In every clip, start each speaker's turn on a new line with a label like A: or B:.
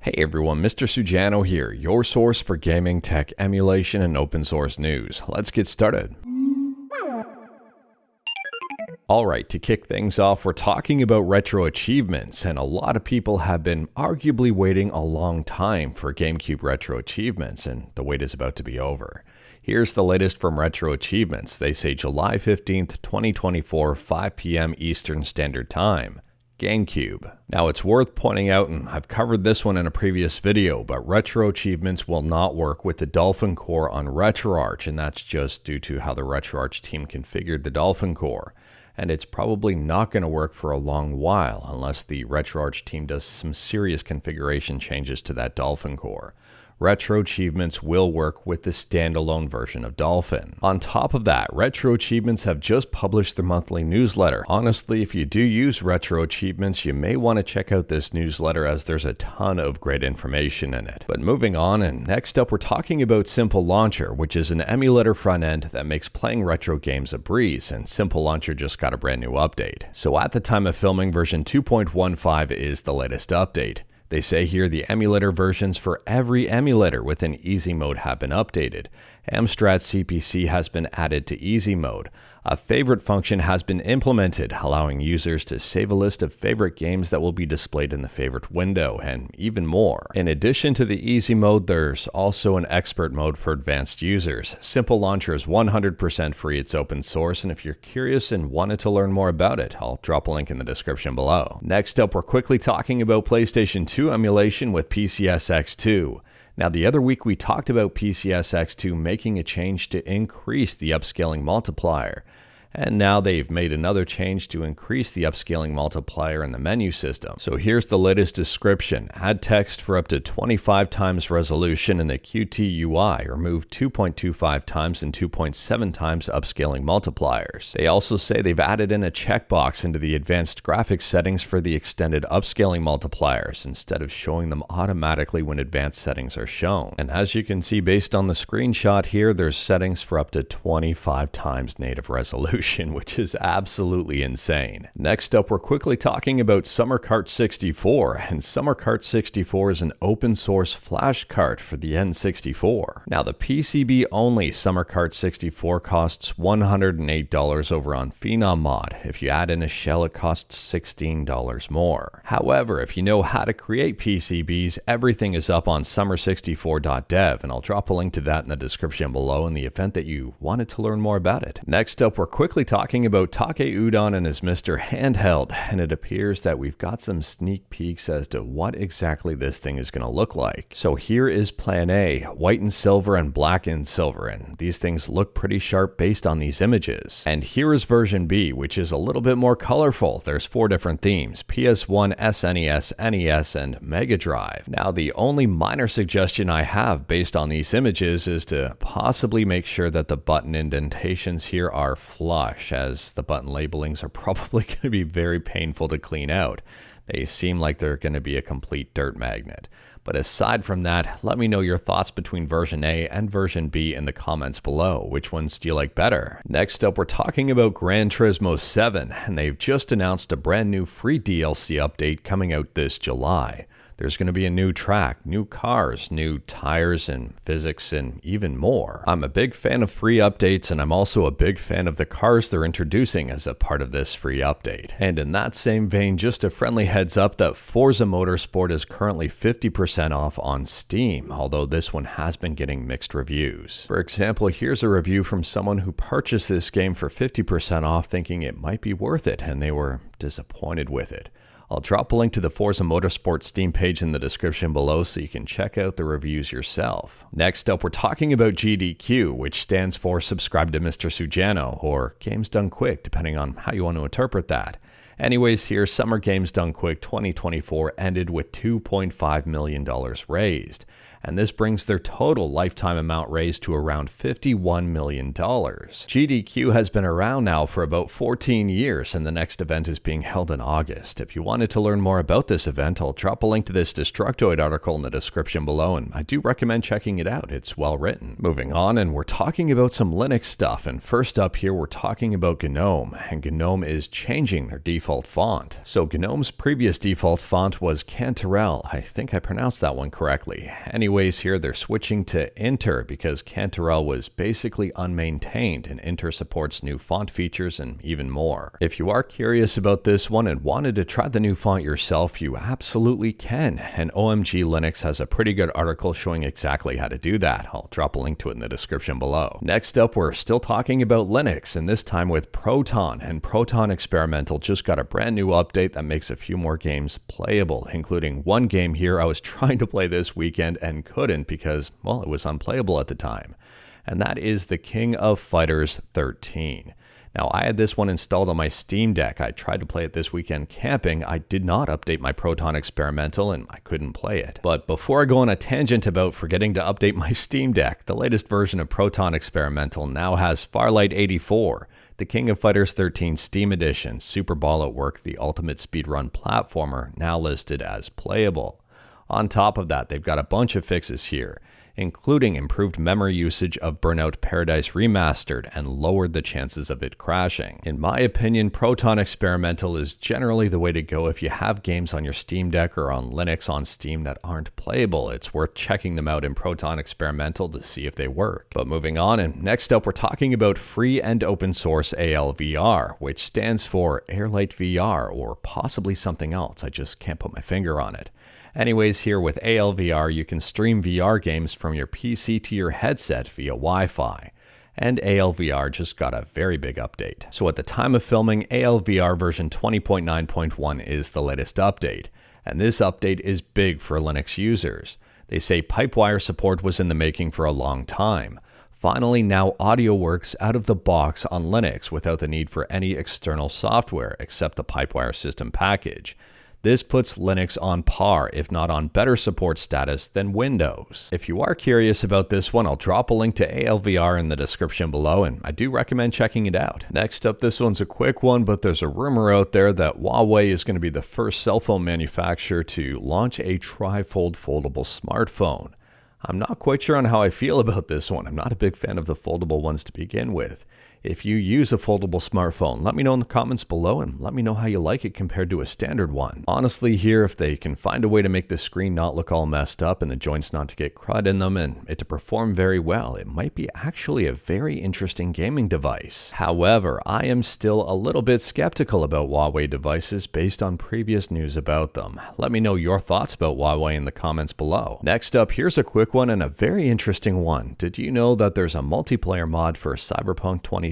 A: Hey everyone, Mr. Sujano here, your source for gaming, tech, emulation, and open source news. Let's get started. Alright, to kick things off, we're talking about retro achievements, and a lot of people have been arguably waiting a long time for Gamecube retro achievements, and the wait is about to be over. Here's the latest from Retro Achievements. They say July 15th, 2024, 5 p.m. Eastern Standard Time. Gamecube. Now it's worth pointing out, and I've covered this one in a previous video, but retro achievements will not work with the Dolphin Core on RetroArch, and that's just due to how the RetroArch team configured the Dolphin Core. And it's probably not going to work for a long while unless the RetroArch team does some serious configuration changes to that Dolphin Core. Retro Achievements will work with the standalone version of Dolphin. On top of that, Retro Achievements have just published their monthly newsletter. Honestly, if you do use Retro Achievements, you may want to check out this newsletter as there's a ton of great information in it. But moving on, and next up we're talking about Simple Launcher, which is an emulator front end that makes playing retro games a breeze, and Simple Launcher just got a brand new update. So at the time of filming, version 2.15 is the latest update. They say here the emulator versions for every emulator within Easy Mode have been updated. Amstrad CPC has been added to Easy Mode. A favorite function has been implemented, allowing users to save a list of favorite games that will be displayed in the favorite window, and even more. In addition to the Easy Mode, there's also an Expert Mode for advanced users. Simple Launcher is 100% free, it's open source, and if you're curious and wanted to learn more about it, I'll drop a link in the description below. Next up, we're quickly talking about PlayStation 2 emulation with PCSX2. Now, the other week we talked about PCSX2 making a change to increase the upscaling multiplier. And now they've made another change to increase the upscaling multiplier in the menu system. So here's the latest description. Add text for up to 25 times resolution in the Qt UI, or move 2.25 times and 2.7 times upscaling multipliers. They also say they've added in a checkbox into the advanced graphics settings for the extended upscaling multipliers, instead of showing them automatically when advanced settings are shown. And as you can see based on the screenshot here, there's settings for up to 25 times native resolution, which is absolutely insane. Next up, we're quickly talking about Summer Kart 64, and Summer Kart 64 is an open source flash kart for the N64. Now, the PCB only Summer Kart 64 costs $108 over on Phenom Mod. If you add in a shell, it costs $16 more. However, if you know how to create PCBs, everything is up on summer64.dev, and I'll drop a link to that in the description below in the event that you wanted to learn more about it. Next up, we're quickly talking about Taki Udon and his Mr. Handheld, and it appears that we've got some sneak peeks as to what exactly this thing is going to look like. So here is Plan A, white and silver and black and silver, and these things look pretty sharp based on these images. And here is version B, which is a little bit more colorful. There's 4 different themes: PS1, SNES, NES, and Mega Drive. Now, the only minor suggestion I have based on these images is to possibly make sure that the button indentations here are flush, as the button labelings are probably going to be very painful to clean out. They seem like they're going to be a complete dirt magnet. But aside from that, let me know your thoughts between version A and version B in the comments below. Which ones do you like better? Next up, we're talking about Gran Turismo 7, and they've just announced a brand new free DLC update coming out this July. There's going to be a new track, new cars, new tires and physics, and even more. I'm a big fan of free updates, and I'm also a big fan of the cars they're introducing as a part of this free update. And in that same vein, just a friendly heads up that Forza Motorsport is currently 50% off on Steam, although this one has been getting mixed reviews. For example, here's a review from someone who purchased this game for 50% off thinking it might be worth it, and they were disappointed with it. I'll drop a link to the Forza Motorsport Steam page in the description below so you can check out the reviews yourself. Next up, we're talking about GDQ, which stands for Subscribe to Mr. Sujano, or Games Done Quick, depending on how you want to interpret that. Anyways, here, Summer Games Done Quick 2024 ended with $2.5 million raised, and this brings their total lifetime amount raised to around $51 million. GDQ has been around now for about 14 years, and the next event is being held in August. If you wanted to learn more about this event, I'll drop a link to this Destructoid article in the description below, and I do recommend checking it out. It's well written. Moving on, and we're talking about some Linux stuff, and first up here, we're talking about GNOME, and GNOME is changing their default default font. So GNOME's previous default font was Cantarell. I think I pronounced that one correctly. Anyways, here they're switching to Inter because Cantarell was basically unmaintained, and Inter supports new font features and even more. If you are curious about this one and wanted to try the new font yourself, you absolutely can. And OMG Linux has a pretty good article showing exactly how to do that. I'll drop a link to it in the description below. Next up, we're still talking about Linux, and this time with Proton. And Proton Experimental just got a brand new update that makes a few more games playable, including one game here I was trying to play this weekend and couldn't because, well, it was unplayable at the time. And that is The King of Fighters 13. Now, I had this one installed on my Steam Deck. I tried to play it this weekend camping. I did not update my Proton Experimental and I couldn't play it. But before I go on a tangent about forgetting to update my Steam Deck, the latest version of Proton Experimental now has Farlight 84, The King of Fighters 13 Steam Edition, Super Ball at Work, the ultimate speedrun platformer, now listed as playable. On top of that, they've got a bunch of fixes here, including improved memory usage of Burnout Paradise Remastered and lowered the chances of it crashing. In my opinion, Proton Experimental is generally the way to go if you have games on your Steam Deck or on Linux on Steam that aren't playable. It's worth checking them out in Proton Experimental to see if they work. But moving on, and next up we're talking about free and open source ALVR, which stands for Airlight VR or possibly something else. I just can't put my finger on it. Anyways, here with ALVR, you can stream VR games from your PC to your headset via Wi-Fi. And ALVR just got a very big update. So at the time of filming, ALVR version 20.9.1 is the latest update. And this update is big for Linux users. They say Pipewire support was in the making for a long time. Finally, now audio works out of the box on Linux without the need for any external software except the Pipewire system package. This puts Linux on par, if not on better support status than Windows. If you are curious about this one, I'll drop a link to ALVR in the description below, and I do recommend checking it out. Next up, this one's a quick one, but there's a rumor out there that Huawei is going to be the first cell phone manufacturer to launch a trifold foldable smartphone. I'm not quite sure on how I feel about this one. I'm not a big fan of the foldable ones to begin with. If you use a foldable smartphone, let me know in the comments below and let me know how you like it compared to a standard one. Honestly here, if they can find a way to make the screen not look all messed up and the joints not to get crud in them and it to perform very well, it might be actually a very interesting gaming device. However, I am still a little bit skeptical about Huawei devices based on previous news about them. Let me know your thoughts about Huawei in the comments below. Next up, here's a quick one and a very interesting one. Did you know that there's a multiplayer mod for Cyberpunk 2077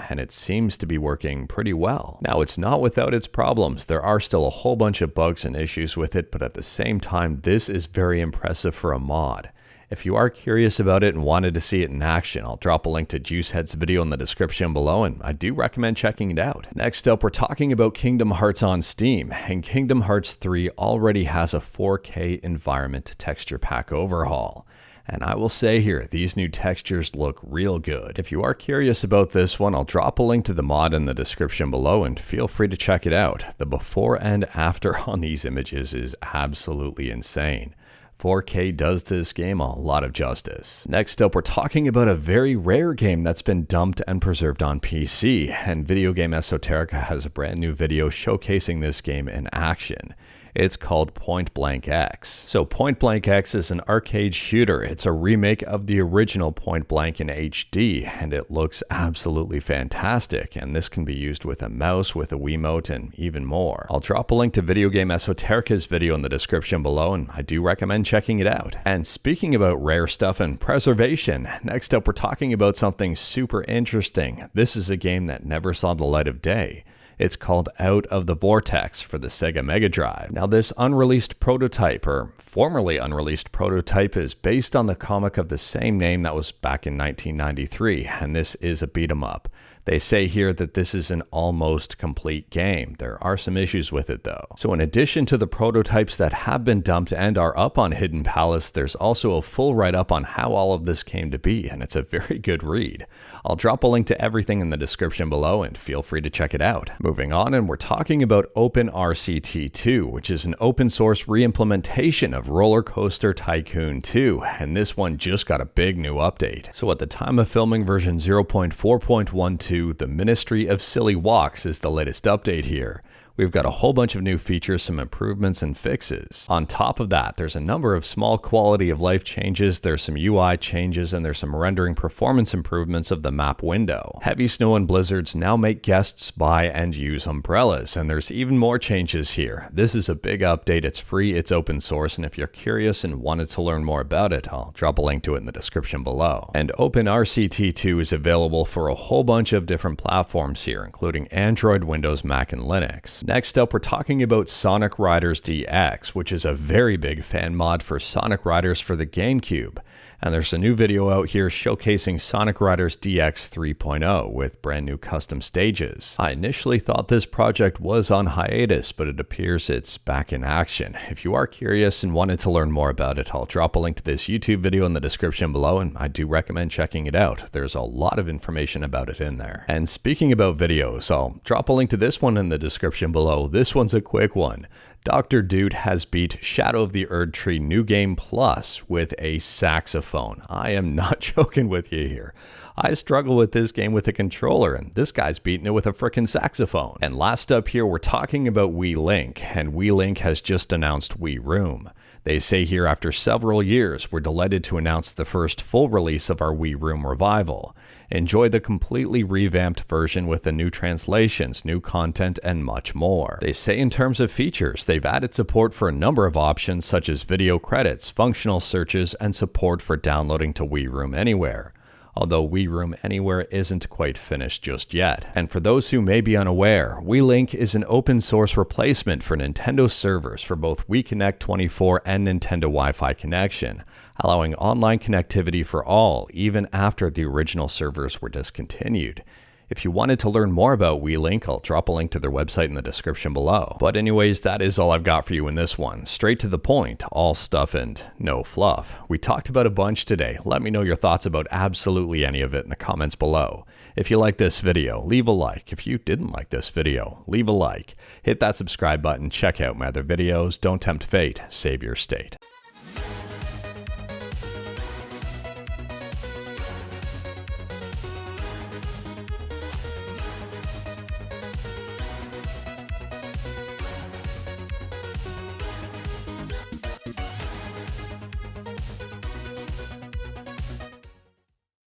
A: and it seems to be working pretty well? Now, it's not without its problems. There are still a whole bunch of bugs and issues with it, but at the same time, this is very impressive for a mod. If you are curious about it and wanted to see it in action, I'll drop a link to Juicehead's video in the description below, and I do recommend checking it out. Next up, we're talking about Kingdom Hearts on Steam, and Kingdom Hearts 3 already has a 4K environment texture pack overhaul. And I will say here, these new textures look real good. If you are curious about this one, I'll drop a link to the mod in the description below and feel free to check it out. The before and after on these images is absolutely insane. 4K does this game a lot of justice. Next up, we're talking about a very rare game that's been dumped and preserved on PC, and Video Game Esoterica has a brand new video showcasing this game in action. It's called Point Blank X. So Point Blank X is an arcade shooter. It's a remake of the original Point Blank in HD, and it looks absolutely fantastic. And this can be used with a mouse, with a Wiimote, and even more. I'll drop a link to Video Game Esoterica's video in the description below, and I do recommend checking it out. And speaking about rare stuff and preservation, next up we're talking about something super interesting. This is a game that never saw the light of day. It's called Out of the Vortex for the Sega Mega Drive. Now, this unreleased prototype, or formerly unreleased prototype, is based on the comic of the same name that was back in 1993, and this is a beat 'em up. They say here that this is an almost complete game. There are some issues with it though. So in addition to the prototypes that have been dumped and are up on Hidden Palace, there's also a full write-up on how all of this came to be, and it's a very good read. I'll drop a link to everything in the description below and feel free to check it out. Moving on, and we're talking about OpenRCT2, which is an open source re-implementation of Roller Coaster Tycoon 2, and this one just got a big new update. So at the time of filming, version 0.4.12 RCT2, the Ministry of Silly Walks is the latest update here. We've got a whole bunch of new features, some improvements and fixes. On top of that, there's a number of small quality of life changes, there's some UI changes, and there's some rendering performance improvements of the map window. Heavy snow and blizzards now make guests buy and use umbrellas, and there's even more changes here. This is a big update, it's free, it's open source, and if you're curious and wanted to learn more about it, I'll drop a link to it in the description below. And OpenRCT2 is available for a whole bunch of different platforms here, including Android, Windows, Mac, and Linux. Next up, we're talking about Sonic Riders DX, which is a very big fan mod for Sonic Riders for the Gamecube. And there's a new video out here showcasing Sonic Riders DX 3.0 with brand new custom stages. I initially thought this project was on hiatus, but it appears it's back in action. If you are curious and wanted to learn more about it, I'll drop a link to this YouTube video in the description below, and I do recommend checking it out. There's a lot of information about it in there. And speaking about videos, I'll drop a link to this one in the description below. This one's a quick one. Dr. Dude has beat Shadow of the Erdtree New Game Plus with a saxophone. I am not joking with you here. I struggle with this game with a controller, and this guy's beating it with a frickin' saxophone. And last up here, we're talking about Wii Link, and Wii Link has just announced Wii Room. They say here, after several years, we're delighted to announce the first full release of our Wii Room Revival. Enjoy the completely revamped version with the new translations, new content, and much more. They say in terms of features, they've added support for a number of options such as video credits, functional searches, and support for downloading to Wii Room Anywhere. Although Wii Room Anywhere isn't quite finished just yet. And for those who may be unaware, Wii Link is an open source replacement for Nintendo servers for both Wii Connect 24 and Nintendo Wi-Fi connection, allowing online connectivity for all, even after the original servers were discontinued. If you wanted to learn more about Wii Link, I'll drop a link to their website in the description below. But anyways, that is all I've got for you in this one. Straight to the point, all stuff and no fluff. We talked about a bunch today. Let me know your thoughts about absolutely any of it in the comments below. If you like this video, leave a like. If you didn't like this video, leave a like. Hit that subscribe button, check out my other videos. Don't tempt fate, save your state.